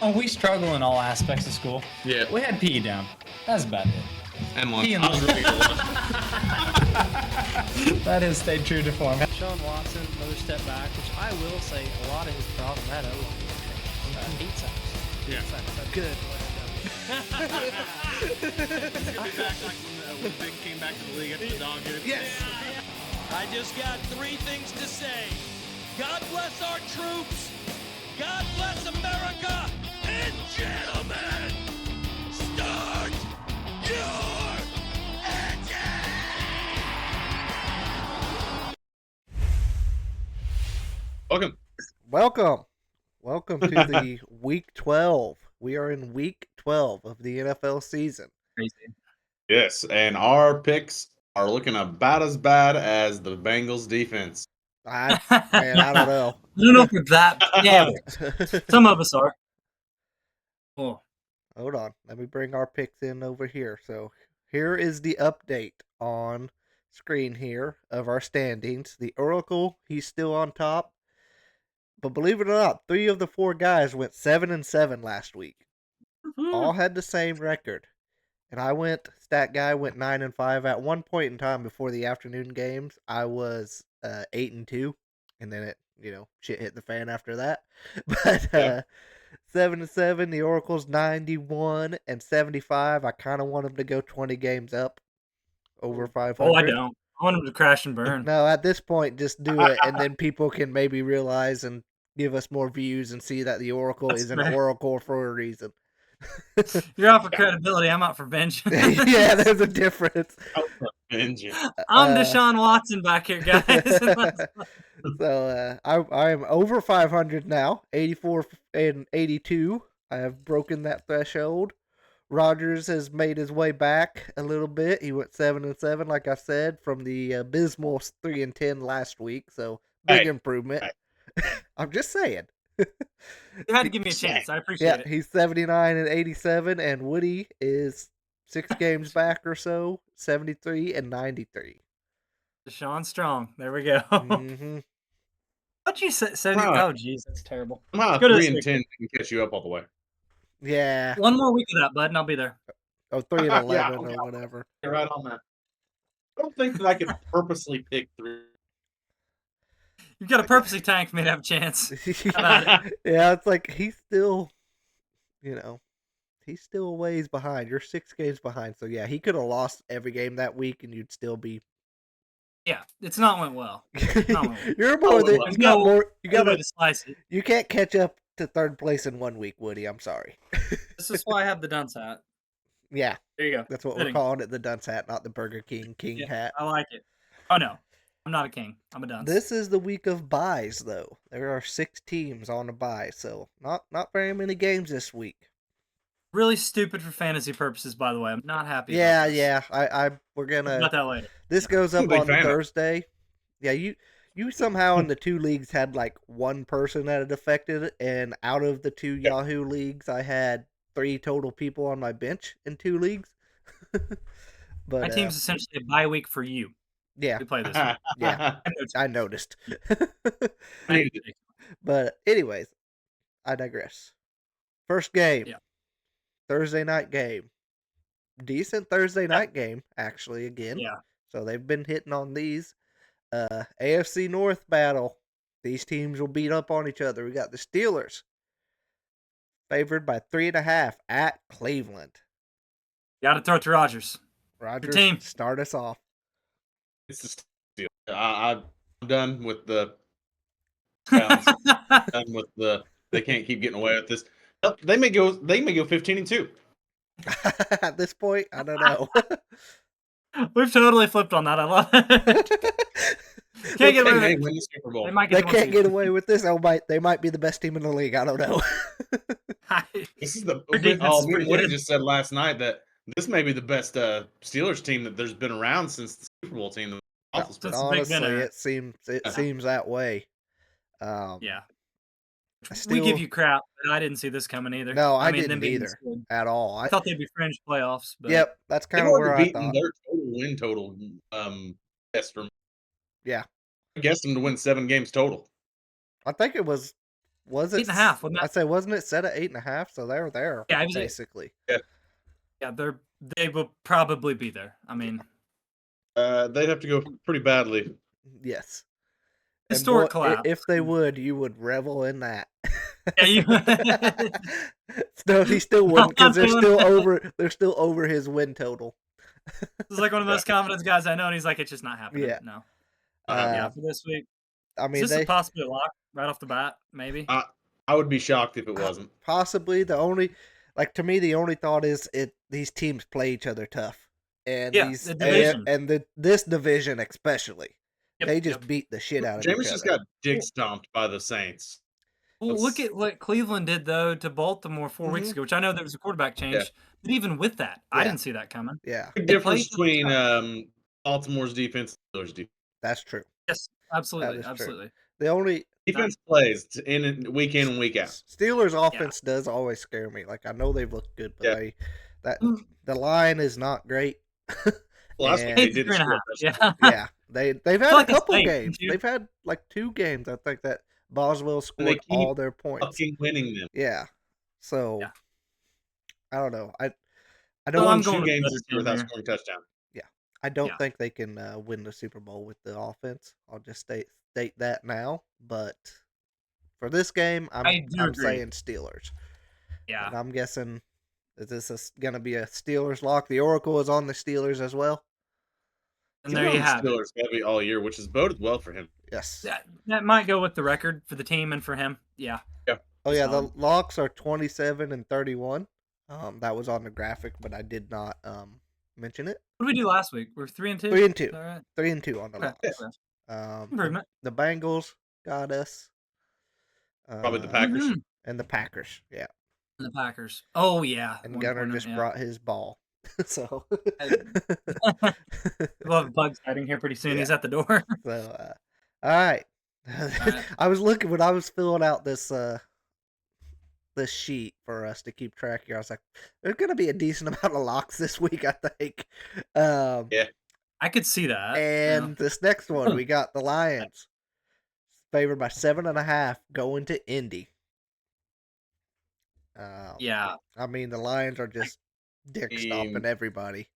Oh, we struggle in all aspects of school. Yeah. We had PE down. That's about it. And lunch. PE and I was ready to lunch. That has stayed true to form. Sean Watson, another step back, which I will say a lot of his problem that O-line. 8 sacks. Yeah. 8 sacks. That's good. He's gonna be back like when Vic came back to the league after the dog did. Yes. I just got 3 things to say. God bless our troops. God bless America. And gentlemen, start your engine. Welcome to the week 12. We are in week 12 of the NFL season. Crazy. Yes, and our picks are looking about as bad as the Bengals defense. I don't know. I don't know if we're that. Yeah, some of us are. Oh, Hold on. Let me bring our picks in over here. So here is the update on screen here of our standings. The Oracle, he's still on top. But believe it or not, 3 of the 4 guys went 7-7 last week. All had the same record. And Stat Guy went 9-5. At one point in time before the afternoon games, I was 8-2. And then shit hit the fan after that. But 7-7, the Oracle's 91-75. I kind of want them to go 20 games up over 500. oh, I don't. I want him to crash and burn. No, at this point, just do it, and then people can maybe realize and give us more views and see that the Oracle That's is an fair. Oracle for a reason. You're out for credibility. I'm out for vengeance. Yeah, there's a difference. Vengeance. I'm Deshaun Watson back here, guys. So I am over 500 now, 84-82. I have broken that threshold. Rodgers has made his way back a little bit. He went 7-7, like I said, from the abysmal 3-10 last week. So big improvement. Hey. I'm just saying. You had to give me a chance. I appreciate it. He's 79-87, and Woody is 6 games back or so, 73-93. Deshaun Strong. There we go. Mm-hmm. What'd you say? Oh, jeez, that's terrible. Somehow Go to 3-10 the can catch you up all the way. Yeah. One more week of that, bud, and I'll be there. Oh, 3-11 Yeah, or whatever. You're right on that. I don't think that I could purposely pick 3. You've got to purposely tank for me to have a chance. Yeah, it's like he's still a ways behind. You're 6 games behind. So yeah, he could have lost every game that week and you'd still be Yeah, it's not went well. You're more than There's you got no more you Good way got to slice it. you can't catch up to 3rd place in 1 week, Woody. I'm sorry. This is why I have the dunce hat. Yeah, There you go. that's what Fitting. we're calling it, the dunce hat, not the Burger King Yeah, hat. I like it. Oh no, I'm not a king. I'm a dunce. This is the week of buys, though. There are 6 teams on a buy, so not very many games this week. Really stupid for fantasy purposes, by the way. I'm not happy. Yeah, about this. we're gonna. About that later. This goes up Big on fan of it. Thursday. Yeah, you somehow in the 2 leagues had like 1 person that had affected it, and out of the 2 Yahoo leagues, I had 3 total people on my bench in 2 leagues. But My team's essentially a bye week for you. yeah, We play this one. yeah, I noticed. Hey, But anyways, I digress. First game, Yeah. Thursday night game, decent Thursday night game actually again. Yeah. So they've been hitting on these. AFC North battle. These teams will beat up on each other. We got the Steelers favored by 3.5 at Cleveland. Got to throw it to Rodgers. Rodgers, team. start us off. It's a steal. I'm done with the Browns. Done with the. They can't keep getting away with this. They may go 15-2. At this point, I don't know. We've totally flipped on that. I love it. Can't get away with They it. win the Super Bowl. They might They get can't get away with this. They might be the best team in the league. I don't know. This is the. Their defense is pretty Woody good. just said last night that this may be the best Steelers team that there's been around since the Super Bowl team. That's a big Honestly, winner. it seems that way. Yeah. I We give still- you crap, but I didn't see this coming either. No, I mean, didn't them being either. this good. at all. I thought they'd be fringe playoffs. But Yep, that's They've kind of where already I beaten thought. their total win total. Guess from Yeah. I guessed them to win 7 games total. I think it was it 8.5, wasn't it? I say wasn't it set at 8.5? So they were there Yeah, it was basically. Yeah, they will probably be there. I mean, They'd have to go pretty badly. Yes. historic And collapse. if they would, you would revel in that. Yeah, you. No, he still wouldn't because I'm feeling- they're still over his win total. This is like one of the most confident guys I know, and he's like, it's just not happening. Yeah. No. Yeah, For this week. I Is mean, this a possible lock right off the bat? Maybe. I would be shocked if it wasn't. possibly the only, like to me, the only thought is these teams play each other tough, and Yeah, these the division. this division especially, Yep, they just yep. beat the shit out of Jameis each just other. got dick stomped by the Saints. Well, look at what Cleveland did though to Baltimore 4 weeks ago, which I know there was a quarterback change, Yeah. but even with that, I Yeah. didn't see that coming. Yeah, Big They difference played- between Baltimore's defense and Steelers' defense. that's true. Yes, absolutely, That is true. absolutely. The only Defense plays week in and week out. Steelers offense does always scare me. Like I know they've looked good, but Yeah. the line is not great. Well, that's what they did. 3.5. Yeah. Yeah. Yeah, they've had like a it's couple safe, games. don't you? They've had like 2 games. I think that Boswell scored keep all their points. Fucking winning them. Yeah, so Yeah. I don't know. I They don't. I'm won going 2 with games better this team year without here. scoring a touchdown. I don't Yeah. think they can win the Super Bowl with the offense. I'll just state that now. But for this game, I do I'm agree. saying Steelers. Yeah. And I'm guessing is this going to be a Steelers lock? The Oracle is on the Steelers as well. And He's there been you on the have it. Steelers heavy all year, which has boded well for him. Yes. That might go with the record for the team and for him. Yeah. Oh yeah, the solid. locks are 27 and 31. That was on the graphic, but I did not mention it. What did we do last week? We're 3-2. 3-2. Is that right? 3-2 on the Okay. locks. Okay. Improvement. The Bengals got us. Probably the Packers. Mhm. And the Packers, yeah. And the Packers. Oh yeah. And One Gunner point, just yeah. brought his ball. So We'll have Bugs fighting here pretty soon. Yeah. He's at the door. So, all right. right. I was looking when I was filling out this sheet for us to keep track here. I was like, there's gonna be a decent amount of locks this week, I think. Yeah. I could see that. And this next one, we got the Lions favored by 7.5 going to Indy. Yeah. I mean the Lions are just dick stomping everybody.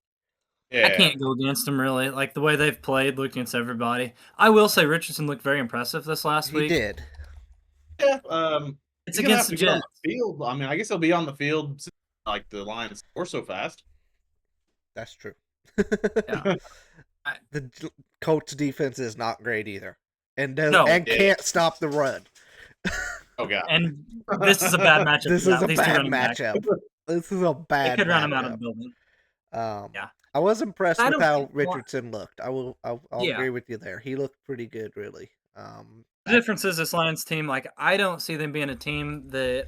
Yeah. I can't go against them really. Like the way they've played, looking against everybody. I will say Richardson looked very impressive this last He week. did. Yeah. It's He's gonna against have the to get on Jets. the field. I mean, I guess he'll be on the field since, like the Lions score so fast. That's true. Yeah. The Colts defense is not great either, and No. can't stop the run. Oh god. And this is a bad matchup. This for is a these two bad running backs. matchup. This is a They bad. could run him out of matchup. the building. Yeah. I was impressed I with don't how think- Richardson looked. I'll Yeah. agree with you there. He looked pretty good, really. The difference is this Lions team, like I don't see them being a team that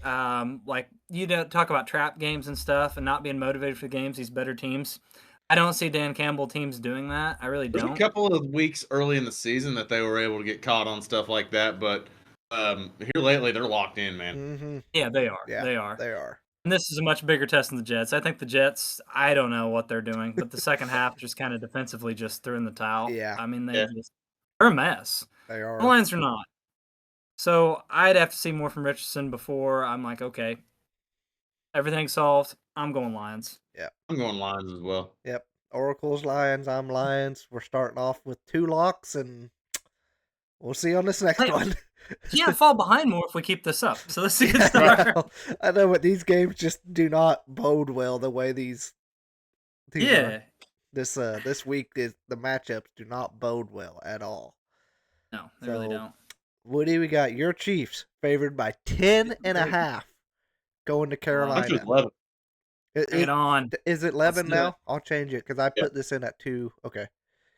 like you don't talk about trap games and stuff and not being motivated for the games, these better teams. I don't see Dan Campbell teams doing that. I really There's don't. a couple of weeks early in the season that they were able to get caught on stuff like that, but here lately they're locked in, man. Mm-hmm. Yeah, they are. Yeah, They are. They are. And this is a much bigger test than the Jets. I think the Jets, I don't know what they're doing, but the second half just kind of defensively just threw in the towel. Yeah. I mean, Yeah. they're a mess. They are. The Lions are not. So I'd have to see more from Richardson before I'm like, okay, everything's solved. I'm going Lions. I'm going Lions as well. Yep. Oracle's Lions. I'm Lions. We're starting off with 2 locks, and we'll see on this next Hey, one. Can't fall behind more if we keep this up. So this is a good start. Well, I know, but these games just do not bode well the way these are. Yeah. This week is the matchups do not bode well at all. No, they really So, don't. Woody, we got your Chiefs favored by 10.5 going to I'm Carolina. just 11. Bring it on. Is it 11 do now? it. I'll change it because I Yeah. put this in at 2. Okay.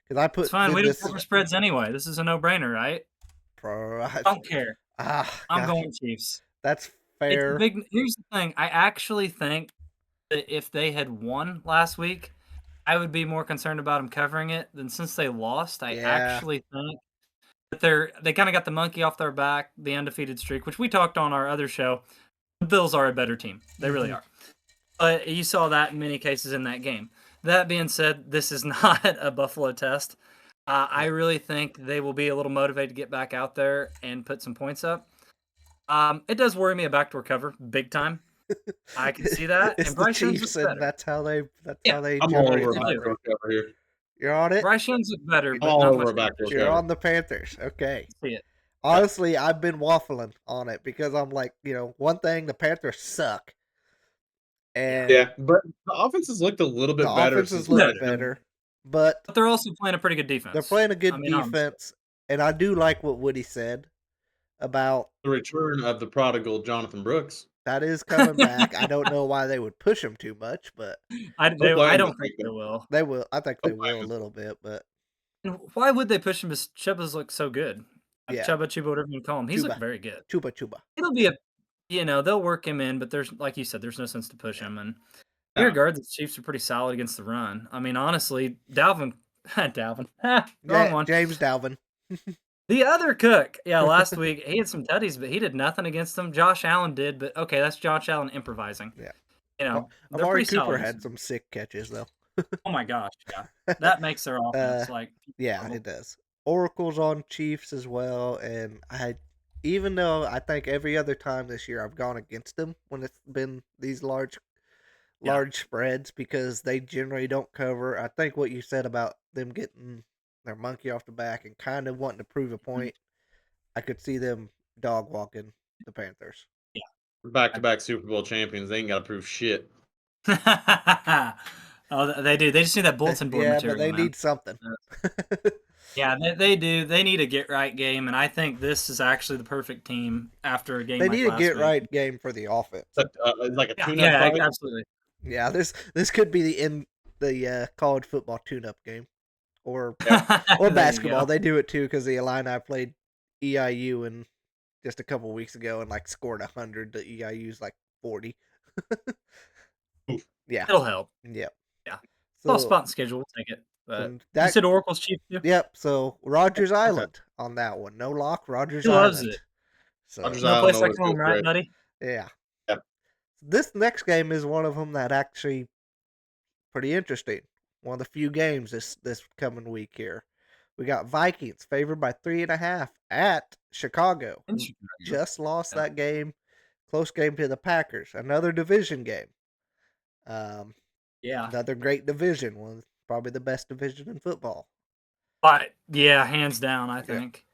Because I put It's fine. We this. don't cover spreads anyway. This is a no-brainer, right? I don't care. I'm gosh, going Chiefs. That's It's fair. a big. Here's the thing. I actually think that if they had won last week, I would be more concerned about them covering it than since they lost. I Yeah. actually think that they kind of got the monkey off their back, the undefeated streak, which we talked on our other show. The Bills are a better team. They really Mhm. are. But you saw that in many cases in that game. That being said, this is not a Buffalo test. I really think they will be a little motivated to get back out there and put some points up. It does worry me a backdoor cover big time. I can see that. It's And the Bryce Young's Chiefs, look and better. that's how they Yeah, I'm all generate over a They do. backdoor cover here. You're on it. Bryce Young's look better, I'm but all not over much a backdoor competition. You're cover. on the Panthers. Okay. See it. Honestly, I've been waffling on it because I'm like, one thing, the Panthers suck. And Yeah, but the offenses looked a little the bit better offenses since look Bryce Young. better, but But they're also playing a pretty good they're defense. playing a good I mean, honestly. defense. And I do like what Woody said about The return of the prodigal Jonathan Brooks. that is coming back. I don't know why they would push him too much, but I blame don't us, think they Jacob. will. they will. I think they Don't will blame a us. little bit, but And why would they push him? Because Chuba's look so good. yeah. Chuba, whatever you call him. He's Chuba. looked very good. Chuba. It'll be they'll work him in, but there's, like you said, there's no sense to push him. And No. regard, the Chiefs are pretty solid against the run. I mean, honestly, Dalvin, wrong one. James Dalvin. The other Cook, last week he had some tutties, but he did nothing against them. Josh Allen did, but okay, that's Josh Allen improvising. Yeah. They're Amari pretty Cooper solid. had some sick catches though. Oh my gosh, yeah, that makes their offense Yeah, normal. it does. Oracle's on Chiefs as well, and even though I think every other time this year I've gone against them when it's been these large spreads because they generally don't cover. I think what you said about them getting their monkey off the back and kind of wanting to prove a point, I could see them dog walking the Panthers. Back-to-back Super Bowl champions. They ain't got to prove shit. Oh, they do. They just need that bulletin board Yeah, material. but they man. need something. Yeah, they do. They need a get right game, and I think this is actually the perfect team after a game. They like need a last get week. right game for the offense. Like a tune-up Yeah, fight. absolutely. Yeah, this could be the college football tune-up game, or There you basketball. go. They do it too because the Illini played EIU and just a couple weeks ago and like scored 100. The EIU's like 40. Oof. Yeah, It'll help. yep. Yeah. So, All spot in schedule. We'll take it. But and you that, said Oracle's cheap too. yep. So Rogers Island on that one. No lock. Rogers He Island. loves it. So Rogers No Island place like always home, feels right, great. buddy? yeah. Yep. This next game is one of them that actually pretty interesting. One of the few games this coming week here. We got Vikings favored by 3.5 at Chicago. who just lost that game. Close game to the Packers. Another division game. Yeah. Another great division. One probably the best division in football. But yeah, hands down, I think.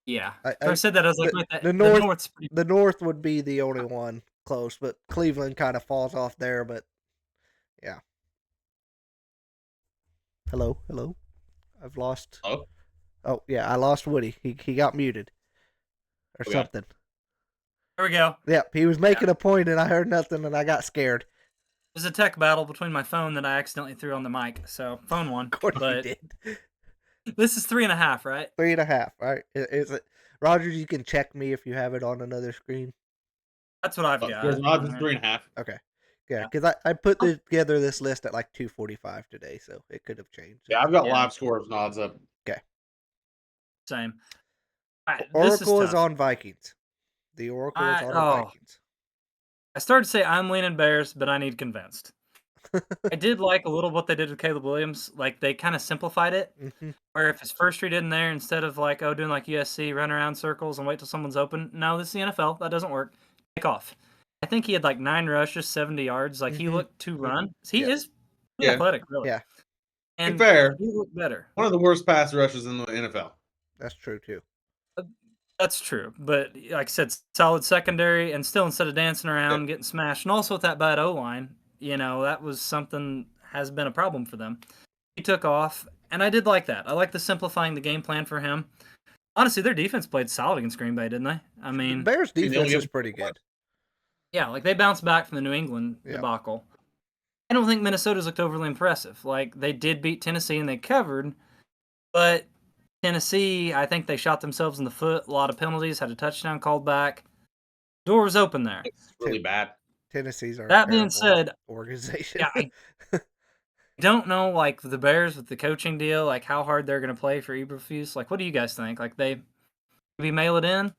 Yeah. I said that, I was like, wait, the North's pretty. The North would be the only one close, but Cleveland kind of falls off there. But yeah. Hello. I've lost. Oh, Oh yeah, I lost Woody. He got muted or Okay. something. There we go. Yep, he was making a point and I heard nothing and I got scared. It was a tech battle between my phone that I accidentally threw on the mic, so phone won. Of course But he did. this is 3.5, right? 3.5. All right, is it Rogers? You can check me if you have it on another screen. That's what I've got. There's odds is 3.5. Okay. Yeah, because I put together this list at like 2:45 today, so it could have changed. Yeah, I've got Yeah. live scores and odds up. Same. All right, this Oracle is tough. on Vikings. The Oracle is on the Vikings. I started to say I'm leaning Bears, but I need convinced. I did like a little what they did with Caleb Williams. Like, they kind of simplified it, Mhm. where if his first read in there, instead of like, doing like USC, run around circles and wait till someone's open. No, this is the NFL. That doesn't work. Take off. I think he had like 9 rushes, 70 yards. Like, he Mhm. looked to run. He Yeah. is pretty Yeah. athletic, really. Yeah. And fair, he looked better. one of the worst pass rushes in the NFL. That's true too. That's true, but like I said, solid secondary, and still instead of dancing around and getting smashed, and also with that bad O line, that was something has been a problem for them. He took off, and I did like that. I like the simplifying the game plan for him. Honestly, their defense played solid against Green Bay, didn't they? I The mean, Bears they only defense get is pretty good. yeah, like they bounced back from the New England Yeah. debacle. I don't think Minnesota's looked overly impressive. Like, they did beat Tennessee and they covered, but Tennessee, I think they shot themselves in the foot. A lot of penalties, had a touchdown called back. Door was open there. It's really bad. Tennessee's are That being terrible said, organization. yeah, I don't know, like, the Bears with the coaching deal, like, how hard they're going to play for Eberflus. Like, what do you guys think? Like, they maybe mail it in?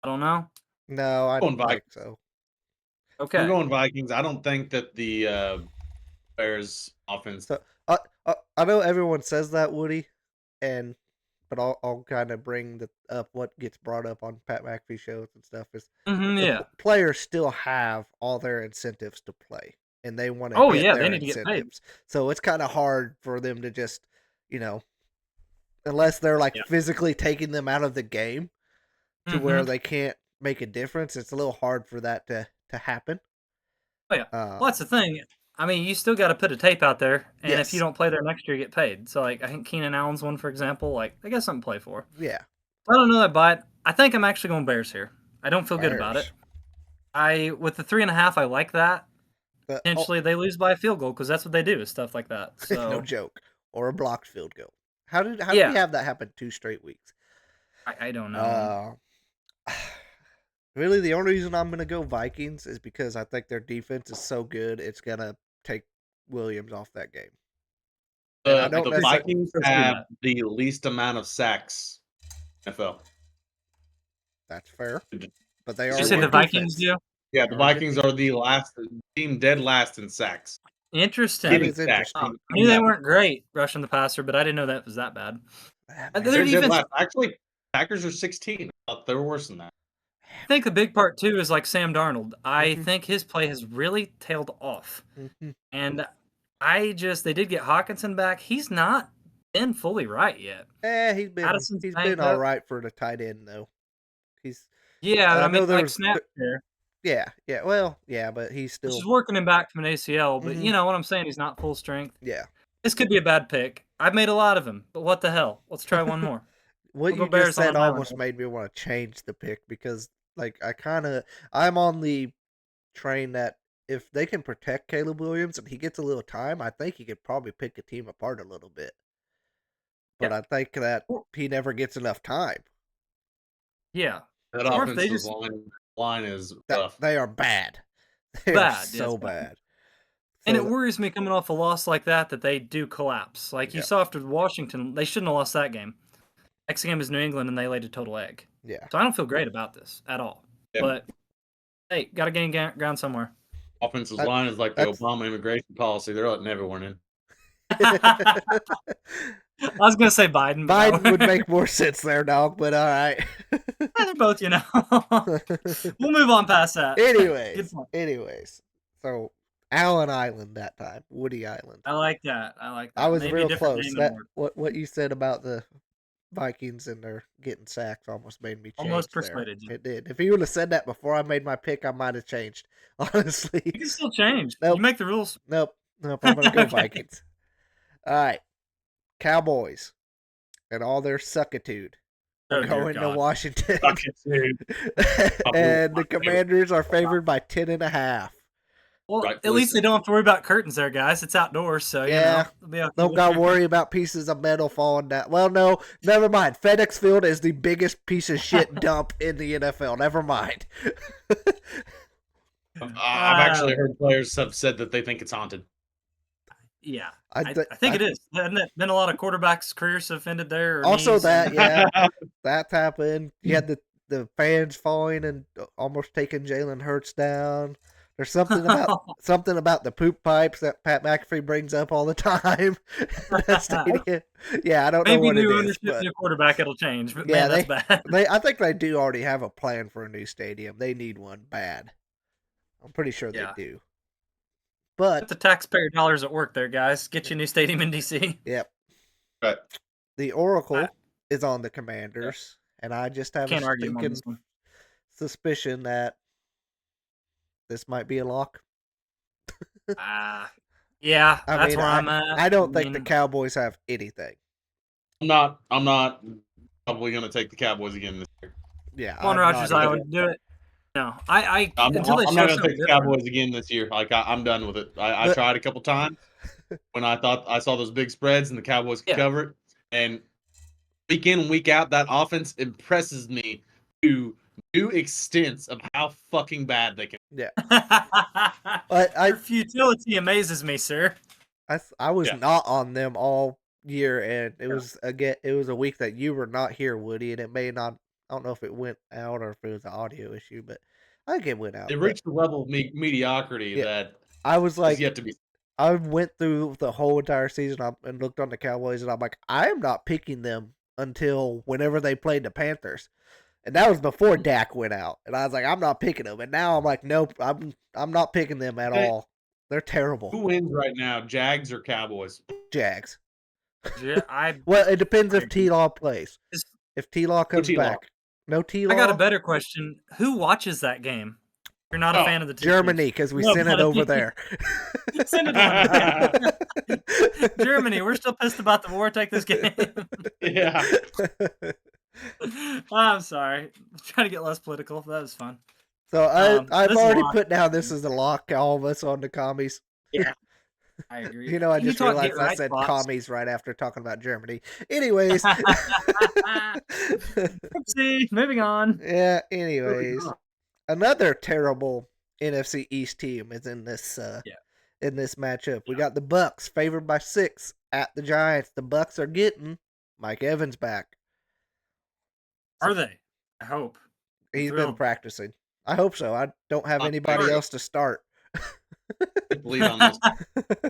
I don't know. No, I Going don't think Vikings. so. Okay. We're going Vikings. I don't think that the Bears offense. So I know everyone says that, Woody, but I'll kind of bring up what gets brought up on Pat McAfee shows and stuff is Yeah. players still have all their incentives to play, and they want to Oh, hit yeah, their they need to get paid. incentives. So it's kind of hard for them to just, unless they're like Yeah. physically taking them out of the game to where Mhm. they can't make a difference. It's a little hard for that to happen. Oh, yeah. Well, that's the thing. I mean, you still gotta put a tape out there, and if you Yes. don't play there next year, you get paid. So, like, I think Keenan Allen's one, for example, like, they got something to play for. Yeah. I don't know that buy. I think I'm actually going Bears here. I don't feel good about it. Bears. With the 3.5, I like that. But Potentially, they lose by a field goal because that's what they do is stuff like that. So no joke. Or a blocked field goal. How did Yeah. we have that happen 2 straight weeks? I don't know. Really, the only reason I'm gonna go Vikings is because I think their defense is so good it's gonna take Williams off that game. And I don't The necessarily. Vikings Let's do have that. the least amount of sacks in NFL. That's fair, but they Did are. you a say the good Vikings defense. do? Yeah, the Or a good Vikings are the last team, dead last in sacks. Interesting. That Getting is sacked. interesting. I knew they weren't great rushing the passer, but I didn't know that was that bad. Man, Their They're dead defense. last. Actually, Packers are 16. I thought they were worse than that. I think the big part too is like Sam Darnold. I Mhm. think his play has really tailed off, Mhm. and they did get Hawkinson back. He's not been fully right yet. He's been Addison's he's banged been all up. right for the tight end though. He's Yeah, but I I know mean, there like was snap here, yeah. Well, yeah, but he's which still is working him back from an ACL. But Mhm. you know what I'm saying? He's not full strength. yeah. This could be a bad pick. I've made a lot of them, but what the hell? Let's try one more. What We'll go you just Bears on said an island. almost made me want to change the pick because like I'm on the train that if they can protect Caleb Williams and he gets a little time, I think he could probably pick a team apart a little bit. But Yeah. I think that he never gets enough time. Yeah. That Or if they offensive just line is That rough. they are bad. They are Bad, so yes. bad. And So it worries me coming off a loss like that they do collapse. Like you Yeah. saw after Washington, they shouldn't have lost that game. Next game is New England, and they laid a total egg. yeah. So I don't feel great about this at all. Yeah. But hey, got to gain ground somewhere. Offensive That- line is like the that's- Obama immigration policy. They're letting everyone in. I was gonna say Biden. But Biden would make more sense there, dog. But all right. They're both, We'll move on past that. Good point. anyways, so Allen Island that time, Woody Island. I like that. I like that. I was Maybe a real different close. name That and word. what you said about the Vikings and their getting sacked almost made me change. Almost there. persuaded you. It did. If you would have said that before I made my pick, I might have changed. Honestly, You can still change. Nope. You make the rules. nope. I'm gonna go Okay. Vikings. All right, Cowboys and all their suckitude Oh, are dear going to God. Washington, Dude. and the Commanders are favored by 10.5. Well, Rightfully at least so. they don't have to worry about curtains there, guys. It's outdoors, so Yeah. it'll be okay. Don't got to worry about pieces of metal falling down. Well, no, never mind. FedEx Field is the biggest piece of shit dump in the NFL. Never mind. I've actually heard players have said that they think it's haunted. Yeah, I I think it is. Hasn't it been a lot of quarterbacks' careers have ended there? Or Also knees that, and- yeah, that's happened. You had the fans falling and almost taking Jalen Hurts down. There's something about the poop pipes that Pat McAfee brings up all the time. in that stadium. Yeah, I don't know Maybe what it new is, ownership, but new quarterback, it'll change. But Yeah, man, that's bad. I think they do already have a plan for a new stadium. They need one bad. I'm pretty sure Yeah. they do. Put But the taxpayer dollars at work there, guys. Get you a new stadium in DC. yep, Right. the Oracle is on the Commanders, and I just have Can't a argue on stinking this one. suspicion that this might be a lock. Yeah, I that's mean, where I'm at. I don't think the mean, Cowboys have anything. I'm not probably going to take the Cowboys again this year. Yeah, come on, I'm Rogers, not I either. would do it. No, I'm until they not show going to something take the different. Cowboys again this year. Like I'm done with it. I But- tried a couple times when I thought I saw those big spreads and the Cowboys could Yeah. cover it. And week in and week out, that offense impresses me to new extents of how fucking bad they can. Yeah, but Your futility amazes me, sir. I was Yeah. not on them all year, and it was a week that you were not here, Woody, and it may not. I don't know if it went out or if it was an audio issue, but I think it went out. They but reached a level of mediocrity Yeah. that I was is like, yet to be. I went through the whole entire season and looked on the Cowboys, and I'm like, I am not picking them until whenever they played the Panthers, and that was before Dak went out. And I was like, I'm not picking them. And now I'm like, nope, I'm not picking them at Hey, all. They're who terrible. wins right now, Jags or Cowboys? Jags. Yeah, Well, it depends I if agree. T-Law plays. Is- If T-Law comes T-Law. back, no I T-Law. got a better question. Who watches that game? You're not a Oh, fan of the two Germany, teams. because we No, sent it buddy. over there. Send it over there. Germany, we're still pissed about the war. Take this game. Yeah. I'm sorry. I'm trying to get less political. That was fun. So I've this is already lock. put down this is a lock, all of us on the commies. Yeah, I agree. You know, I You just talk get realized I right, said Fox. commies right after talking about Germany. Anyways. Oopsie. Moving on. Yeah, anyways. Another terrible NFC East team is in this in this matchup. We got the Bucks favored by 6 at the Giants. The Bucks are getting Mike Evans back. Are they? I hope. He's been thrilled. practicing. I hope so. I don't have I'm anybody sure. else to start. Lead on this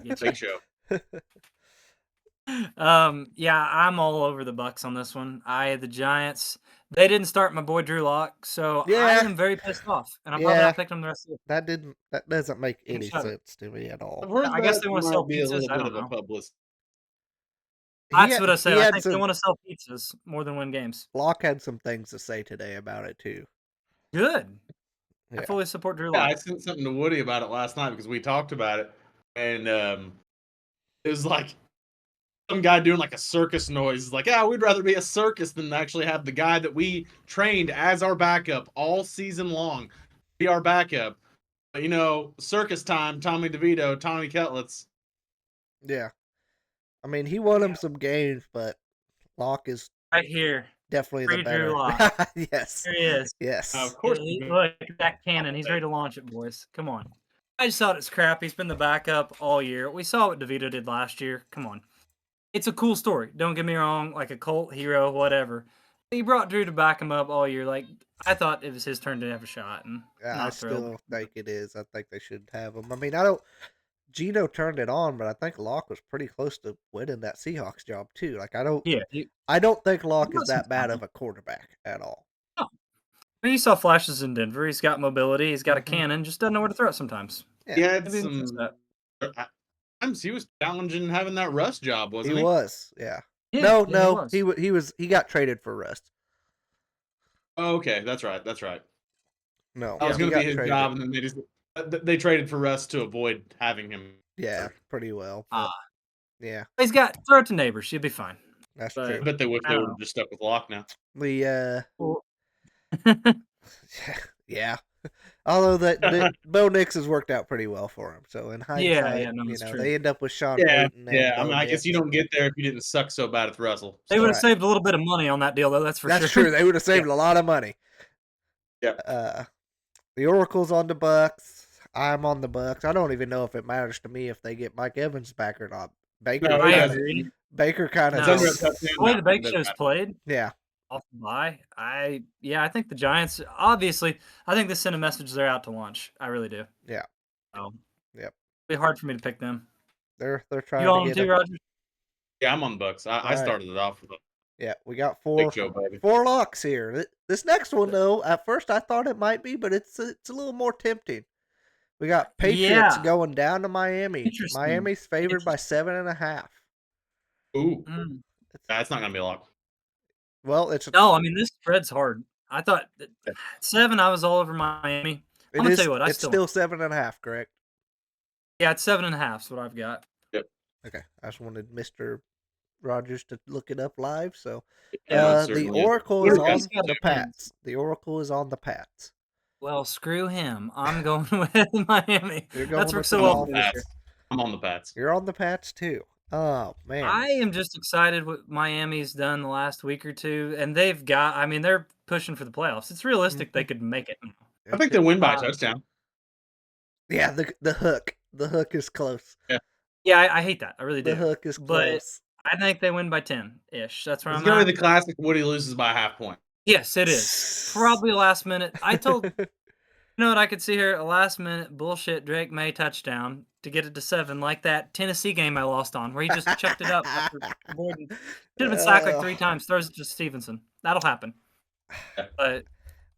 Get big show. Yeah, I'm all over the Bucks on this one. The Giants. They didn't start my boy Drew Lock, so I Yeah. am very pissed off, and I'm probably Yeah. not picking him the rest of the. That doesn't make Can't any shut it. sense to me at all. I've heard I guess that they wanna might sell be a pizzas, little I bit don't of a know. publicist. That's what I said. I think they some, want to sell pizzas more than win games. Locke had some things to say today about it too. Good. Yeah. I fully support Drew Yeah, Lock. I sent something to Woody about it last night because we talked about it, and it was like some guy doing like a circus noise. Like, we'd rather be a circus than actually have the guy that we trained as our backup all season long be our backup. But, you know, circus time, Tommy DeVito, Tommy Cutlets. Yeah. I mean, he won him some games, but Locke is Right here. definitely Free the Drew better. Lock. Yes. Here he is. Yes. Of course. Look at that cannon. He's ready to launch it, boys. Come on. I just thought it's crap. He's been the backup all year. We saw what DeVito did last year. Come on. It's a cool story. Don't get me wrong. Like a cult hero, whatever. He brought Drew to back him up all year. Like, I thought it was his turn to have a shot. And I still think it is. I think they should have him. I mean, Gino turned it on, but I think Locke was pretty close to winning that Seahawks job too. Like, I don't think Locke is that bad of a quarterback at all. No. I mean, you saw flashes in Denver. He's got mobility. He's got a cannon. Just doesn't know where to throw it sometimes. Yeah, it's he was challenging having that Russ job, wasn't he? He was, yeah. No, he got traded for Rust. Oh, okay, that's right. No, That was going to be his traded. job, and then they traded for Russ to avoid having him. Yeah, pretty well. Yeah, he's got throw it to neighbors. You'll be fine. that's But- true. I bet they would have just stuck with Locke now. Yeah. Although that Bo Nix has worked out pretty well for him. So in hindsight, that's true. they end up with Sean Yeah, Payton. And yeah. I Bo mean, I guess Nix. you don't get there if you didn't suck so bad with Russell. They would have Right. saved a little bit of money on that deal, though. That's for sure. That's true. They would have saved a lot of money. Yeah. The Oracle's on the Bucks. I'm on the Bucks. I don't even know if it matters to me if they get Mike Evans back or not. Baker No, I yeah. kind agree. of No. The The way the Bake Show's played, yeah. off the bye, I think the Giants, obviously, I think they sent a message they're out to lunch. I really do. Yeah. So, Yep. It'd be hard for me to pick them. They're trying You on to them get too, him. Roger? Yeah, I'm on the Bucks. I Alright. started it off with a Yeah, we got big show, baby. four locks here. This next one though, at first I thought it might be, but it's a little more tempting. We got Patriots Yeah. going down to Miami. Interesting. Miami's favored by 7.5. Ooh, Mm. that's not gonna be a lock. Well, it's No, I mean, this spread's hard. I thought 7, I was all over Miami. I'm going to tell you what, it's still 7.5, correct? Yeah, it's 7.5 is what I've got. Okay, I just wanted Mr. Rogers to look it up live. So Yeah, the certainly is. Oracle is We're on guys the got Pats. The Oracle is on the Pats. Well, screw him. I'm going with Miami. You're going That's worked with so the well for Dolphins. me this Pats. year. I'm on the Pats. You're on the Pats too. Oh man, I am just excited what Miami's done the last week or two, and they're pushing for the playoffs. It's realistic they could make it. I think they win by a touchdown. Yeah, the hook is close. Yeah, I hate that. I really do. The hook is But close. I think they win by 10-ish. That's where It's I'm gonna at. be the classic Woody loses by a half point. Yes, it is. Probably last minute. I told you know what I could see here? A last minute bullshit Drake May touchdown. to get it to 7, like that Tennessee game I lost on, where he just chucked it up after avoiding. Should have been sacked like 3 times. Throws it to Stevenson. That'll happen. But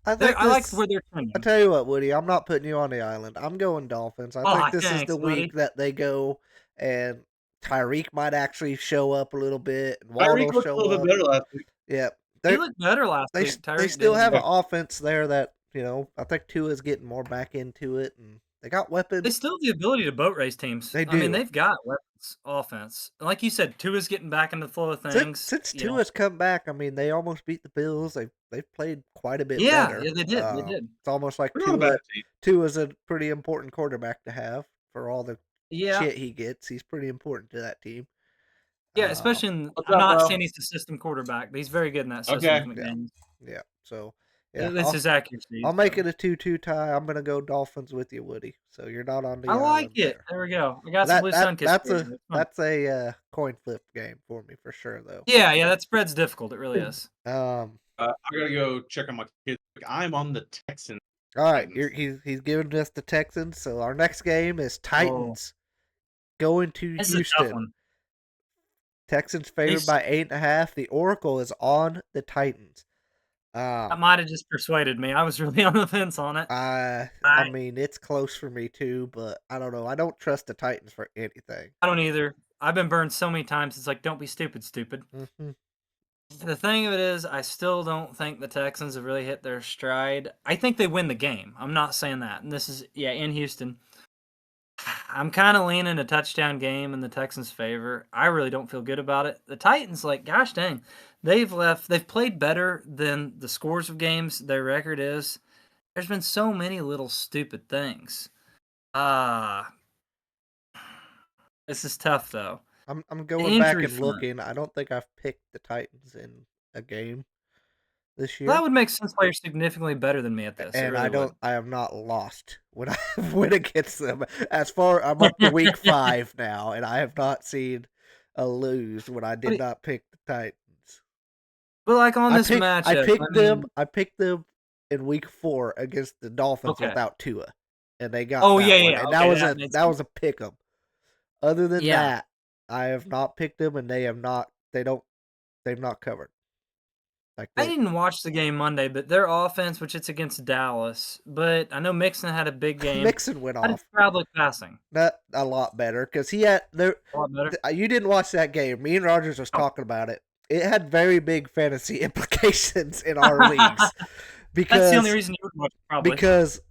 I think I like this. where they're I trending. tell you what, Woody, I'm not putting you on the island. I'm going Dolphins. I think this is Thanks, the buddy. week that they go and Tyreek might actually show up a little bit and Tyreek Waddle looked a show little up. bit better last week. Yeah, He looked better last they week. they Tyreek still didn't. have an offense there that I think Tua's getting more back into it, and they got weapons. They still have the ability to boat race teams. They I mean, do. they've got weapons, offense. Like you said, Tua's getting back into the flow of things. Since you know. Tua's come back, I mean, they almost beat the Bills. They've played quite a bit Yeah, better. yeah, they did. They did. It's almost like They're not a bad team. Tua's a pretty important quarterback to have for all the Yeah, shit he gets. He's pretty important to that team. yeah. Especially in, What's I'm up, not bro? saying he's the system quarterback, but he's very good in that system. Okay. with McDaniels. Yeah. So yeah, This is accuracy. I'll make it a 2-2 tie. I'm gonna go Dolphins with you, Woody. So you're not on the I like island it. There we go. I got some blue sun kiss. that's a coin flip game for me for sure, though. Yeah. That spread's difficult. It really is. I gotta go check on my kids. I'm on the Texans. All right, he's giving us the Texans. So our next game is Titans going to This is a tough Houston. one. Texans favored by 8.5. The Oracle is on the Titans. That might have just persuaded me. I was really on the fence on it. I mean, it's close for me too, but I don't know. I don't trust the Titans for anything. I don't either. I've been burned so many times. It's like, don't be stupid. Mm-hmm. The thing of it is, I still don't think the Texans have really hit their stride. I think they win the game. I'm not saying that. And this is, in Houston. I'm kind of leaning a touchdown game in the Texans' favor. I really don't feel good about it. The Titans, gosh dang, they've played better than the scores of games their record is. There's been so many little stupid things. This is tough though. I'm going back and looking. I don't think I've picked the Titans in a game this year. That would make sense why you're significantly better than me at this. And really I have not lost when I went against them. I'm up to week 5 now, and I have not seen a lose when I did not pick the Titans. But on this matchup, I picked them in week 4 against the Dolphins without Tua, and they got one. And that was a pick 'em. Other than that, I have not picked them, and they've not covered. I didn't watch the game Monday, but their offense, which it's against Dallas, but I know Mixon had a big game. Mixon went off. Proudly passing. Not a lot better because he had there. A lot better. You didn't watch that game. Me and Rogers was talking about it. It had very big fantasy implications in our leagues because that's the only reason you would watch it, probably. Because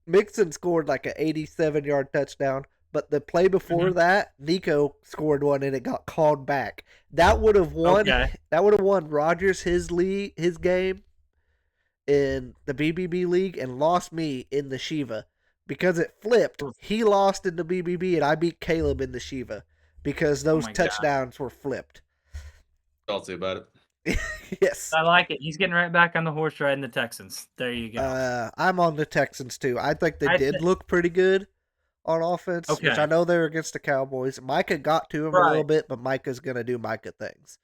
Mixon scored like an 87-yard touchdown, but the play before that, Nico scored one and it got called back. That would have won. Okay. That would have won Rogers his game in the BBB league and lost me in the Shiva because it flipped. He lost in the BBB and I beat Caleb in the Shiva because those touchdowns were flipped. Salty about it. Yes. I like it. He's getting right back on the horse riding the Texans. There you go. I'm on the Texans too. I think they did look pretty good on offense, which I know they're against the Cowboys. Micah got to him a little bit, but Micah's going to do Micah things.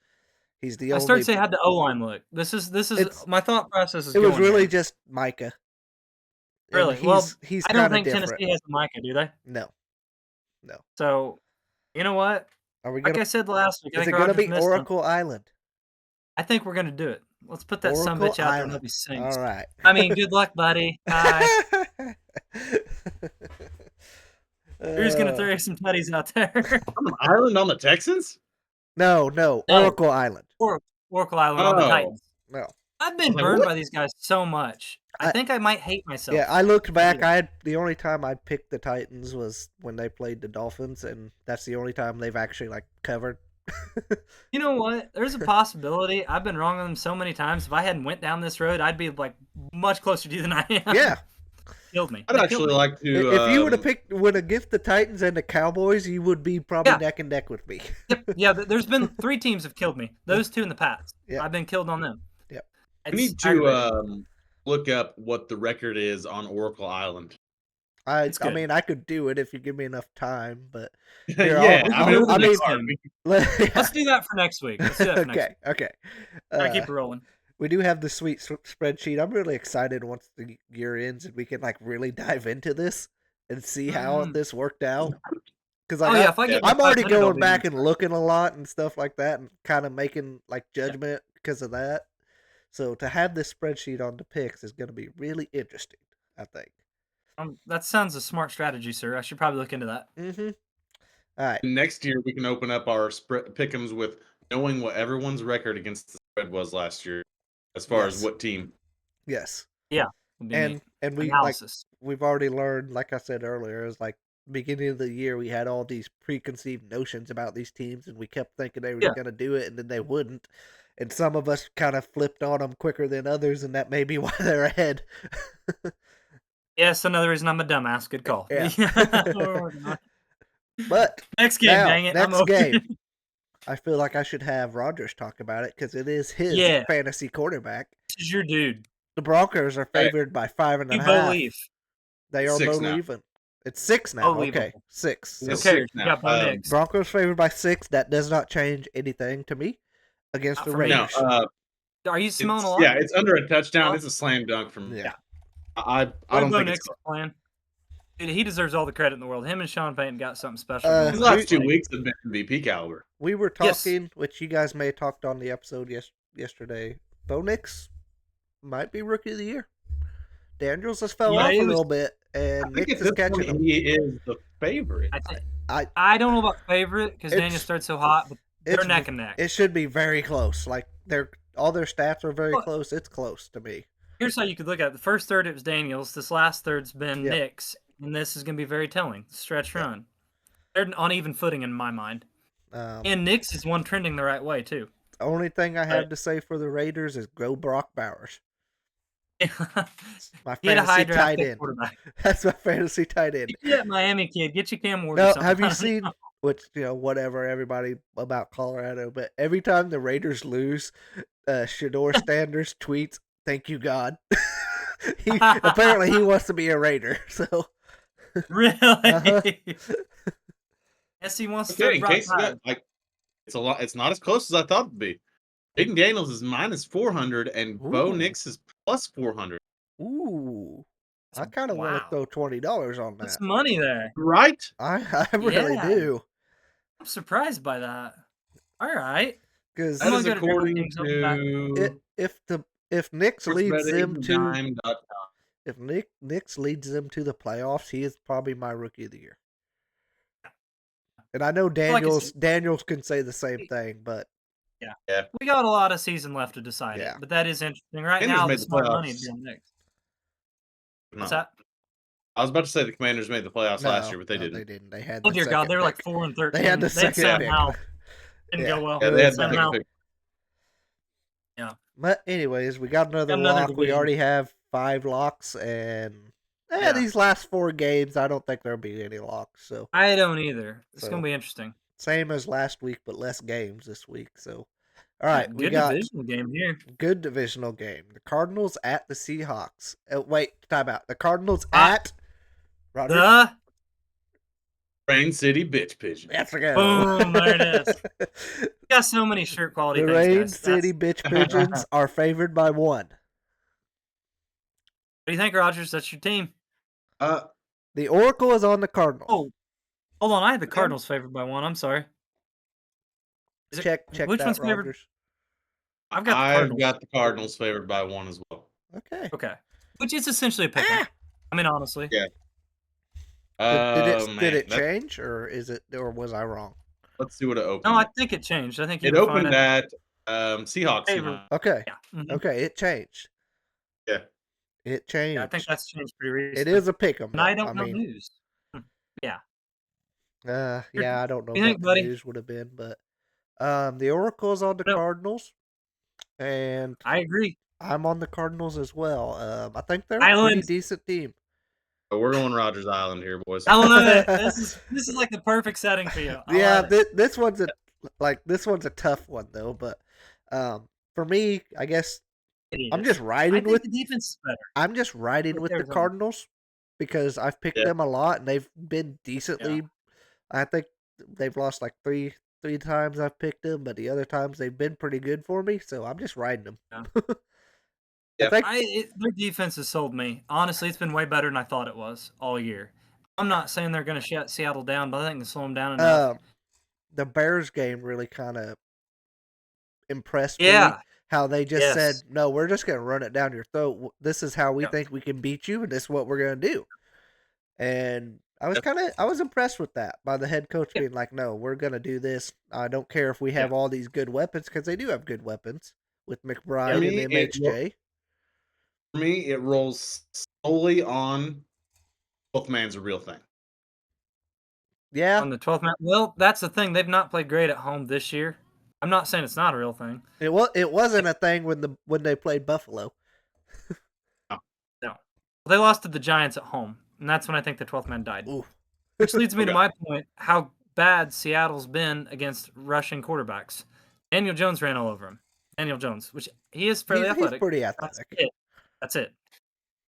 He's the only. I started to say how the O-line look. This is my thought process is. It was really just Micah. Really? He's I don't think Tennessee has a Micah, do they? No. So, you know what? Are we like I said last week, is it going to be Oracle Island? I think we're going to do it. Let's put that sumbitch out there and hope he sings. All right. I mean, good luck, buddy. Bye. Who's going to throw some tutties out there? Island on the Texans? No. Oracle Island. Oracle Island on the Titans. No. I've been burned by these guys so much. I think I might hate myself. Yeah, I looked back. The only time I picked the Titans was when they played the Dolphins, and that's the only time they've actually covered. You know what? There's a possibility. I've been wrong on them so many times. If I hadn't went down this road, I'd be much closer to you than I am. Yeah. Killed me. I'd actually like to. If you would have picked against the Titans and the Cowboys, you would be probably neck and neck with me. Yep. Yeah, there's been 3 teams have killed me. Those 2 in the past. Yep. I've been killed on them. Yep. I need to look up what the record is on Oracle Island. I mean, I could do it if you give me enough time, but let's do that for next week. Let's do that for next week. Okay. I keep it rolling. We do have the sweet spreadsheet. I'm really excited once the year ends and we can really dive into this and see how this worked out. Because Oh like yeah, if I get I'm already 500, I'll going be back and impressed. looking a lot and stuff like that, and kind of making like judgment because of that. So to have this spreadsheet on the picks is going to be really interesting, I think. That sounds a smart strategy, sir. I should probably look into that. Mm-hmm. All right. Next year, we can open up our pick'ems with knowing what everyone's record against the spread was last year, as far as Yes. what team. Yes. Yeah, it'd be neat. And we Analysis. we've already learned, like I said earlier, is like beginning of the year we had all these preconceived notions about these teams, and we kept thinking they were Yeah. going to do it, and then they wouldn't. And some of us kind of flipped on them quicker than others, and that may be why they're ahead. Yes, another reason I'm a dumbass. Good call. Yeah. We're working on it. But Next game, now, dang it. I'm next over it. game, I feel like I should have Rogers talk about it because it is his Yeah. fantasy quarterback. This is your dude. The Broncos are favored by 5.5. You believe. They are 6 Bo now. even. It's 6 now. Believable. Okay, 6. It's So Okay, 6 you now. got Bo Nix. Broncos favored by 6. That does not change anything to me against Not the for me. No, Raiders. Are you smelling a lot? yeah, it's under a touchdown. It's a slam dunk from. Yeah. I Boy, don't Bo think Nix it's. is playing. Dude, he deserves all the credit in the world. Him and Sean Payton got something special. Uh, going His on. last 2 weeks have been MVP caliber. We were Yes. talking, which you guys may have talked on the episode yesterday. Bo Nix might be rookie of the year. Daniels has fell Yeah, off he a was- little bit, I and think Nix at is this catching point him. he is the favorite. I don't know about favorite because It's- Daniel started so hot, but they're neck and neck. It should be very close. Like all their stats are very Well- close. It's close to me. Here's how you could look at it. The first third, it was Daniels. This last third's been Yep. Nix. And this is going to be very telling. Stretch run. They're on even footing in my mind. And Nix is one trending the right way, too. The only thing I have to say for the Raiders is go Brock Bowers. My Get a high fantasy draft tight pick end. quarterback. That's my fantasy tight end. Get Miami kid. Get your Cam Ward. or No, something. have you seen, which, whatever, everybody about Colorado, but every time the Raiders lose, Shador Sanders tweets, "Thank you, God." Apparently he wants to be a Raider, so. Really? Uh-huh. Yes, he wants Okay, to in case you got, like, it's a lot. It's not as close as I thought it'd be. Aiden Daniels is minus 400, and Bo Ooh. Nix is plus 400. Ooh. I kind of want to Wow. throw $20 on What's that. the money there? Right? I really Yeah. do. I'm surprised by that. All right. Because That I'm is gonna go to according DraftKings, I'll be back. if Nix leads them to sportsbettingdime.com. if Nix leads them to the playoffs, he is probably my rookie of the year. And I know like I Daniels said- Daniels can say the same thing, but We got a lot of season left to decide Yeah. it, but that is interesting. Right Commanders now, made the the smart money playoffs. is doing Nix. No. What's that? I was about to say the Commanders made the playoffs last no, year, but they no, didn't. They didn't. They had Oh the dear God, second they were like pick. 4-13. They had the second pick. somehow didn't Yeah. go well. Yeah, they had the somehow. second pick. But anyways, we got another Got another lock. We division. already have 5 locks, and Yeah. these last 4 games, I don't think there'll be any locks. So I don't either. It's So- gonna be interesting. same as last week, but less games this week. So all right, we Good got divisional game here. good divisional game. The Cardinals at the Seahawks. Wait, time out. The Cardinals Ah. at Roger. The Rain City bitch pigeon. Let's go. Boom, there it is. We got so many shirt quality The things, Rain guys. City bitch pigeons are favored by 1. What do you think, Rogers? That's your team. The Oracle is on the Cardinals. Oh, hold on. I had the Cardinals favored by 1. I'm sorry. Is it- check which that, one's favored? Rogers. I've got the I've Cardinals. got the Cardinals favored by 1 as well. Okay. Okay. Which is essentially a pick. Ah! I mean, honestly. Yeah. Did it That's- change, or was I wrong? Let's see what it opened. No, I at. think it changed. I think you It were fine opened at Seahawks. Favor. money. Okay. Yeah. Mhm. Okay, it changed. Yeah. It changed. Yeah, I think that's changed pretty recently. It is a pick 'em. And I though. don't know mean, news. Yeah. yeah, I don't know you what think, the buddy? news would have been, but the Oracle's on the No. Cardinals, and I agree. I'm on the Cardinals as well. I think they're a pretty Island. decent team. But we're going Rogers Island here, boys. I love it. This is like the perfect setting for you. I Yeah, love it. this one's a tough one though, but for me, I guess It I'm is. just I riding think with the defense is better. I'm just riding Right with the there's one. Cardinals because I've picked Yeah. them a lot and they've been decently. I think they've lost like three times I've picked them, but the other times they've been pretty good for me. So I'm just riding them. Yeah. I Yep. think Their defense has sold me. Honestly, it's been way better than I thought it was all year. I'm not saying they're going to shut Seattle down, but I think they can slow them down enough. The Bears game really kind of impressed me. Yeah. How they just Yes. said, "No, we're just going to run it down your throat. This is how we Yep. think we can beat you, and this is what we're going to do." And I was Yep. I was impressed with that by the head coach Yep. being like, "No, we're going to do this. I don't care if we have all these good weapons, because they do have good weapons with McBride and MHJ." For me, it rolls solely on both man's a real thing. Yeah, On the 12th man. Well, that's the thing. They've not played great at home this year. I'm not saying it's not a real thing. it wasn't a thing when they played Buffalo. No. They lost to the Giants at home, and that's when I think the 12th man died. Ooh. Which leads me to Okay. my point, how bad Seattle's been against rushing quarterbacks. Daniel Jones ran all over him. Daniel Jones, which he is fairly athletic. He's pretty athletic. That's it.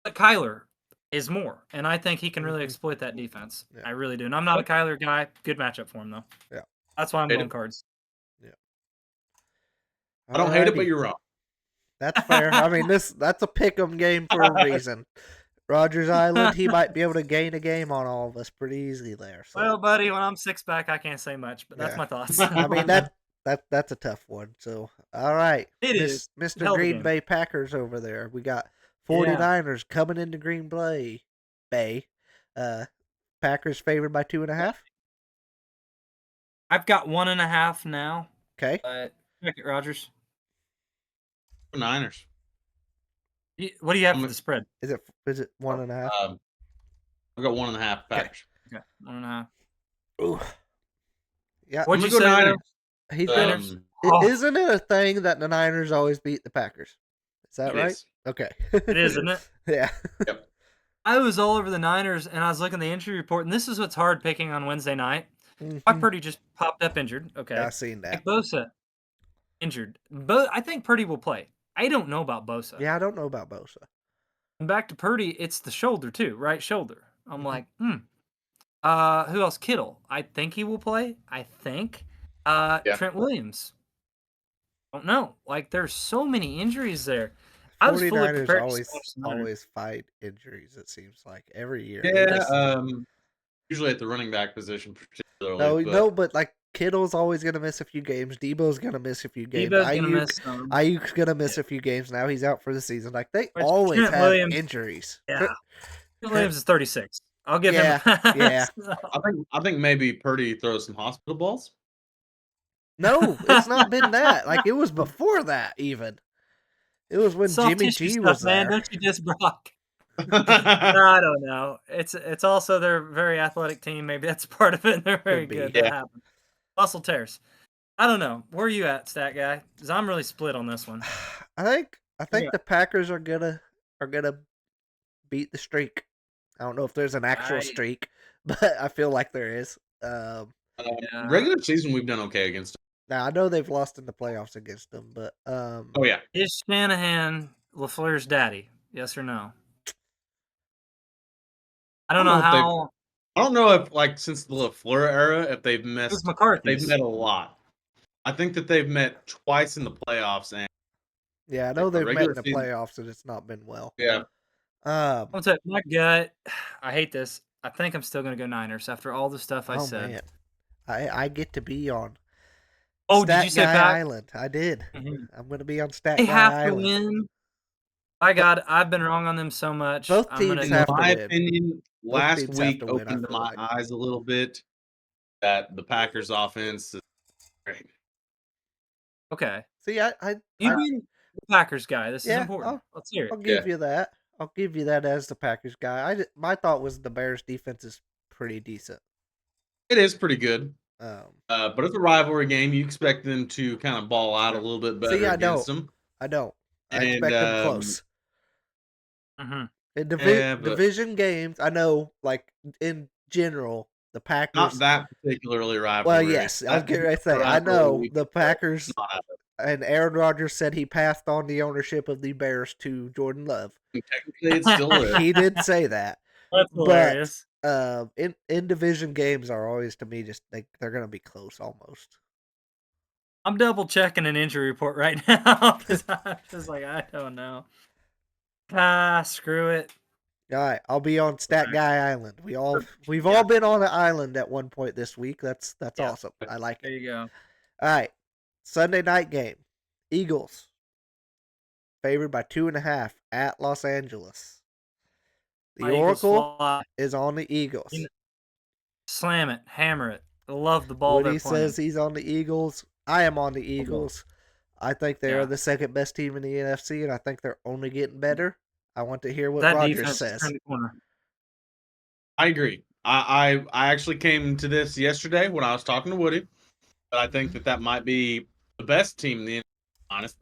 But Kyler is more, and I think he can really exploit that defense. Yeah. I really do. And I'm not a Kyler guy. Good matchup for him, though. Yeah. That's why I'm going Cards. Yeah. I don't hate it, but Alrighty. you're wrong. That's fair. I mean, that's a pick'em game for a reason. Rogers Island, he might be able to gain a game on all of us pretty easily there. So. Well, buddy, when I'm six back, I can't say much, but that's my thoughts. I mean, that's a tough one. So, all right. It is. Mr. Hell of a Green game. Bay Packers over there. We got 49ers coming into Green Bay. Packers favored by 2.5. I've got 1.5 now. Okay. Check it, Rogers. Niners. What do you have for the spread? Is it 1.5? I've got 1.5 Packers. Okay, 1.5. Ooh. Yeah. What'd you go say? Niners. He Niners. Isn't it a thing that the Niners always beat the Packers? Is that right? Is. Okay. It is, isn't it? Yeah. Yep. I was all over the Niners, and I was looking at the injury report, and this is what's hard picking on Wednesday night. Brock Purdy just popped up injured. Okay. I've seen that. Nick Bosa injured. I think Purdy will play. I don't know about Bosa. Yeah, I don't know about Bosa. And back to Purdy, it's the shoulder too, right shoulder. I'm like, who else? Kittle. I think he will play. I think. Trent Williams. Don't know. Like, there's so many injuries there. I was fully 49ers prepared always fight injuries, it seems like, every year. Yeah, usually at the running back position particularly. No, but like Kittle's always going to miss a few games. Debo's going to miss a few games. Ayuk's going to miss a few games. Now he's out for the season. Like, they always Trent have Williams, injuries. Yeah. Trent Williams is 36. I'll give him. Yeah. I think maybe Purdy throws some hospital balls. No, it's not been that. Like, it was before that even. It was when Jimmy G was there. Man, don't you diss Brock? I don't know. It's also their very athletic team. Maybe that's part of it. They're very good. Yeah. That happens. Muscle tears. I don't know. Where are you at, stat guy? Because I'm really split on this one. I think the Packers are gonna beat the streak. I don't know if there's an actual streak, but I feel like there is. Regular season, we've done okay against them. Now I know they've lost in the playoffs against them, but oh yeah, is Shanahan LaFleur's daddy? Yes or no? I don't know how. I don't know if, like, since the LaFleur era, if they've missed. They've met a lot. I think that they've met twice in the playoffs, and yeah, I know they've met in the playoffs, and it's not been well. Yeah. I'll tell you, my gut. I hate this. I think I'm still gonna go Niners after all the stuff I said. Man. I get to be on. Oh, Stat did you say Guy Island? I did. Mm-hmm. I'm gonna be on Stat They Guy have Island. to win. My God, I've been wrong on them so much. Both teams have to win. In my opinion, last week opened my eyes a little bit that the Packers offense is great. Okay. See, you've been the Packers guy. This is important. Let's hear it. I'll give you that. I'll give you that as the Packers guy. My thought was the Bears' defense is pretty decent. It is pretty good. But it's a rivalry game. You expect them to kind of ball out a little bit better against them. I don't. I expect them close. Mm-hmm. In division games, I know, like, in general, the Packers... Not that particularly rivalry. Well, yes. I was getting ready to say, I know the Packers... And Aaron Rodgers said he passed on the ownership of the Bears to Jordan Love. And technically, it still is. He did say that. That's hilarious. In division games are always, to me, just they're going to be close almost. I'm double checking an injury report right now because I'm just like, I don't know. Screw it. All right, I'll be on Stat Guy Island. We've all been on an island at one point this week. That's Yeah. awesome. I like There it. you go. All right, Sunday night game. Eagles favored by 2.5 at Los Angeles. The My Eagles Oracle fly. is on the Eagles. You know, slam it, hammer it. I love the ball Woody they're playing. says he's on the Eagles. I am on the Eagles. I think they're Yeah. the second best team in the NFC, and I think they're only getting better. I want to hear what That Rogers defense is says. turning the corner. I agree. I actually came to this yesterday when I was talking to Woody, but I think that might be the best team in the honest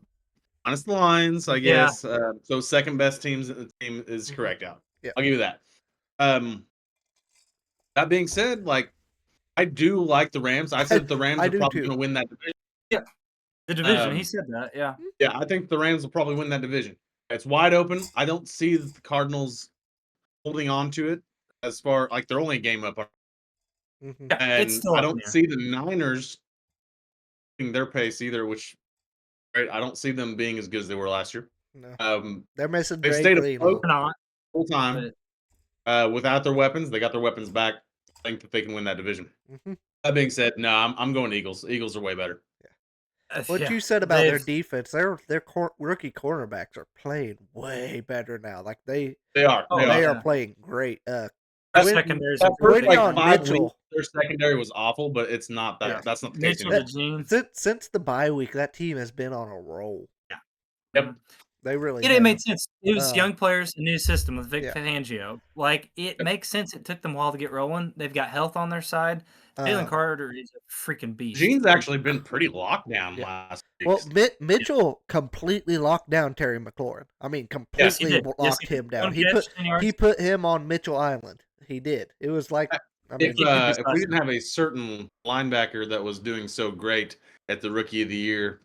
lines, I Yeah. guess. So second best team is correct out. Yeah. I'll give you that. That being said, like I do like the Rams. I said the Rams I are do probably too. going to win that division. The division, he said that, yeah. Yeah, I think the Rams will probably win that division. It's wide open. I don't see the Cardinals holding on to it as far like they're only a game up. Mm-hmm. Yeah, it's And still I up in don't the air. see the Niners in their pace either, which right, I don't see them being as good as they were last year. No. They're missing They Drake stayed Leno. afloat They're not. full time. Without their weapons, they got their weapons back. I think that they can win that division. Mm-hmm. That being said, no, I'm going Eagles. Eagles are way better. What Yeah, you said about their defense, their rookie cornerbacks are playing way better now. Like they are. Oh, They they are. are playing great. Their Quinn- secondaries That are first great. like Quinyon 5 Mitchell. weeks, their secondary was awful, but it's not that. Yeah. That's not the case Mitchell anymore. to Gene. Since the bye week, that team has been on a roll. Yep. They really It have. made sense. It was Uh, young players, a new system with Vic yeah. Fangio. Like, it makes sense. It took them a while to get rolling. They've got health on their side. Jalen Carter is a freaking beast. Gene's actually been pretty locked down last week. Well, Mitchell completely locked down Terry McLaurin. I mean, completely locked him down. He put him on Mitchell Island. He did. It was like, I mean, if we didn't have a certain linebacker that was doing so great at the Rookie of the Year,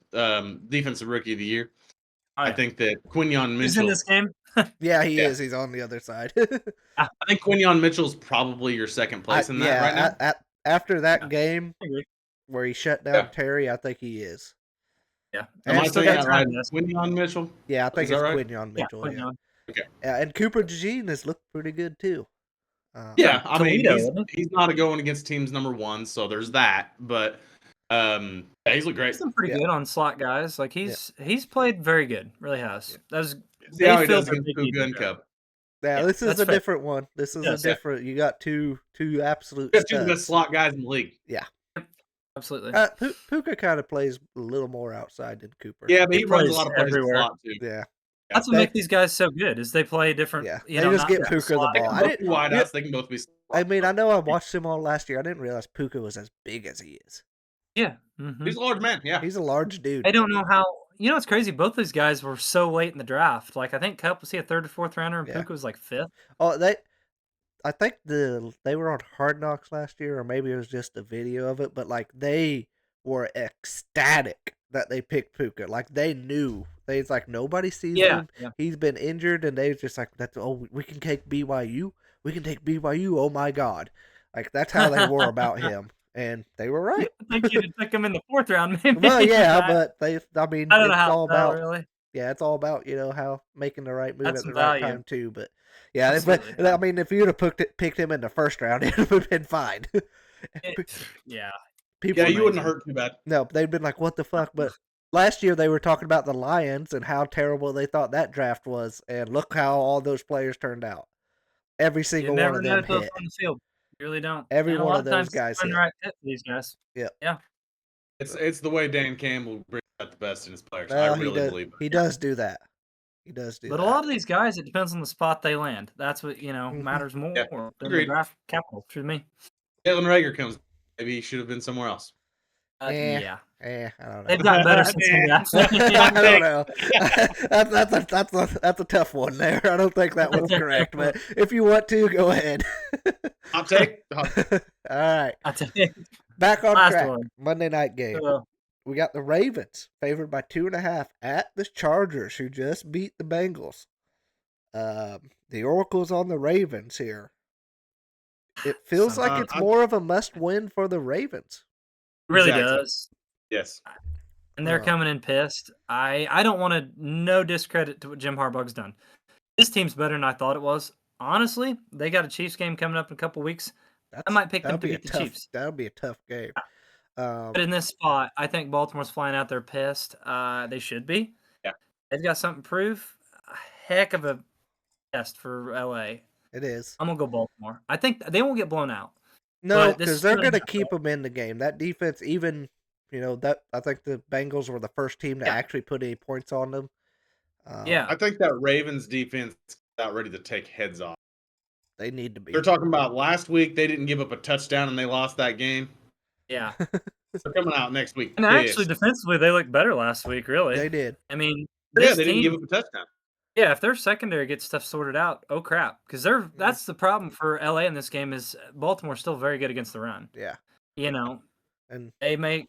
Defensive Rookie of the Year, I think that Quinyon Mitchell. He's in this game. Yeah, he is. He's on the other side. I think Quinyon Mitchell's probably your second place in that right now. After that game where he shut down Terry, I think he is. Yeah. Am I saying that right? Quinyon Mitchell? Yeah, I think it's right? Quinyon Mitchell. Yeah. Okay. And Cooper DeJean has looked pretty good too. I mean, he's not going against teams number one, so there's that. But he's looked great. He's been pretty good on slot guys. Like he's played very good. Really has. That was See how he does against Gun Cup. Yeah, this is a different one. This is a different. You got two absolute. You got two of the best slot guys in the league. Yeah, absolutely. Puka kind of plays a little more outside than Cooper. Yeah, but he runs a lot of plays everywhere. slot too. Yeah. That's what makes these guys so good is they play different. Yeah, you they know, just get Puka the ball. They can both be. I mean, I know I watched him all last year. I didn't realize Puka was as big as he is. Yeah, he's a large man. Yeah, he's a large dude. I don't know how. You know, it's crazy. Both these guys were so late in the draft. Like I think Cup was he a third or fourth rounder, and Puka was like fifth. Oh, I think they were on Hard Knocks last year, or maybe it was just a video of it. But like they were ecstatic that they picked Puka. Like they knew. They's like nobody sees him. Yeah. He's been injured, and they was just like, "That's we can take BYU. We can take BYU. Oh my God!" Like that's how they were about him, and they were right. I think you'd took him in the fourth round, maybe. Well, yeah, but I mean, I don't know it's how all about really. Yeah, it's all about how making the right move That's at the value. right time too. But yeah, but I mean, if you'd have picked him in the first round, it would have been fine. Yeah. People, you wouldn't hurt too bad. No, they'd been like, "What the fuck?" But last year they were talking about the Lions and how terrible they thought that draft was, and look how all those players turned out. Every single one of them hit. On the field. You really don't. Every and one a lot of those guys find hit. the right fit for these guys. Yeah. It's the way Dan Campbell brings out the best in his players. Well, I really believe he does do that. He does do but that. a lot of these guys, it depends on the spot they land. That's what matters more than the draft capital. To me, Jalen Reagor comes. Maybe he should have been somewhere else. Yeah. I don't know. They've got better since I don't know. That's a tough one there. I don't think that one's correct, but if you want to, go ahead. Hot take. All right. Back on track. Monday night game. We got the Ravens favored by 2.5 at the Chargers, who just beat the Bengals. The Oracle's on the Ravens here. It feels like it's more of a must-win for the Ravens. It really does. Yes. And they're coming in pissed. I don't want to no discredit to what Jim Harbaugh's done. This team's better than I thought it was. honestly, they got a Chiefs game coming up in a couple weeks. I That's might pick them that'll to be a beat the tough Chiefs. that'll be a tough game. But in this spot, I think Baltimore's flying out there pissed. They should be. Yeah. They've got something to prove. A heck of a test for LA. It is. I'm gonna go Baltimore. I think they won't get blown out. No, But this because is they're really going to not keep them in the game. That defense, even that I think the Bengals were the first team to Yeah. actually put any points on them. Yeah. I think that Ravens defense is about ready to take heads off. They need to be. They're talking about last week they didn't give up a touchdown and they lost that game. Yeah. They're coming out next week. And actually, pissed. defensively, they looked better last week, really. They did. I mean, Yeah, this they didn't team, give up a touchdown. yeah, if their secondary gets stuff sorted out, oh crap. Because that's the problem for LA in this game is Baltimore's still very good against the run. Yeah. And They make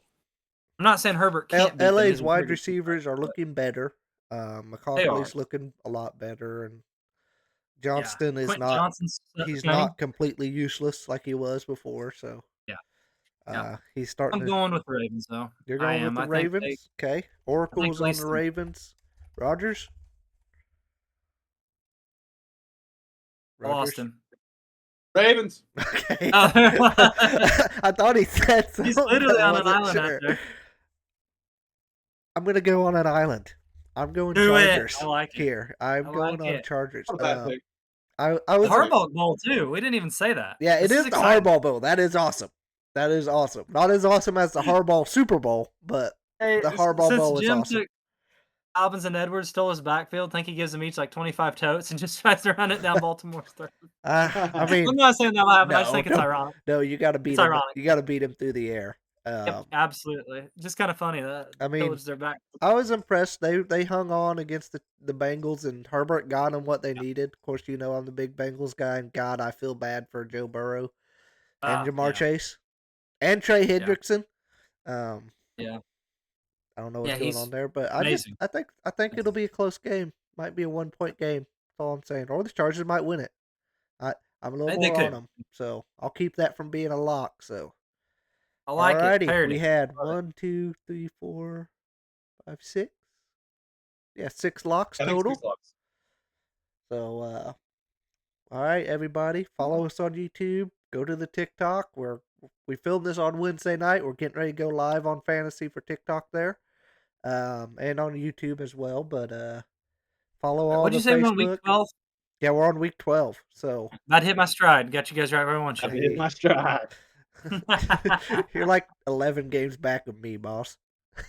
I'm not saying Herbert can't beat them. LA's He's a very wide good receivers are quarterback, looking better. They are. McCauley's looking a lot better, and Johnston is Quentin not. Johnson's He's coming. not completely useless like he was before. So Yeah. he's starting. I'm going with the Ravens, though. You're going with the I think Ravens, okay? Oracle's on the Gleason- Ravens. Rogers. I lost him. Ravens. Okay. Oh. I thought he said something. He's literally I on an wasn't island out sure. there. I'm gonna go on an island. I'm going Do it. Chargers I like it. here. I'm I going like on it. Chargers. Not a bad pick. I The was Harbaugh Bowl, too. We didn't even say that. Yeah, it This is the exciting. Harbaugh Bowl. That is awesome. That is awesome. Not as awesome as the Harbaugh Super Bowl, but Hey, the Harbaugh since Bowl is Jim awesome. took Dobbins and Edwards, stole his backfield, think he gives them each like 25 totes and just tries to run it down Baltimore's throat. I mean, I'm not saying that'll happen. I just no, think it's no. ironic. no, you got to beat It's him. ironic. You got to beat him through the air. Yep, absolutely. Just kind of funny that I mean, pillaged their back. I was impressed. They hung on against the Bengals, and Herbert got them what they needed. Of course, I'm the big Bengals guy, and God, I feel bad for Joe Burrow and Jamar Chase and Trey Hendrickson. Yeah. I don't know what's Yeah, going he's on there, but amazing. I think it'll be a close game. Might be a 1-point game. That's all I'm saying. Or the Chargers might win it. I'm a little They more on could. them, so I'll keep that from being a lock. So. I like Alrighty, it. Parody. we had Love it. 1, 2, 3, 4, 5, 6. Yeah, 6 locks I think total. 6 locks. So, all right, everybody, follow us on YouTube. Go to the TikTok. We filmed this on Wednesday night. We're getting ready to go live on Fantasy for TikTok there, and on YouTube as well. But follow all What'd the you say we're Facebook. on week 12? Yeah, we're on week 12. So I'd hit my stride. Got you guys right where I want I you. hit my stride. you're like 11 games back of me, boss.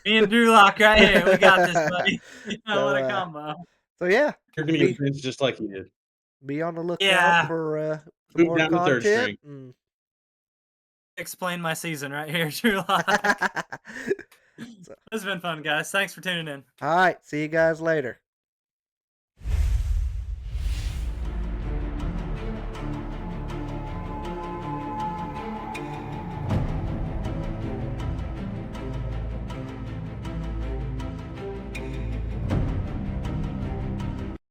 Me and Drew Lock right here. We got this, buddy. So, What a combo. So yeah, You're gonna get benched just like he did. be on the lookout Yeah. for Move more down to third content. Explain my season right here, Drew Lock. So, This has been fun, guys. Thanks for tuning in. all right, see you guys later.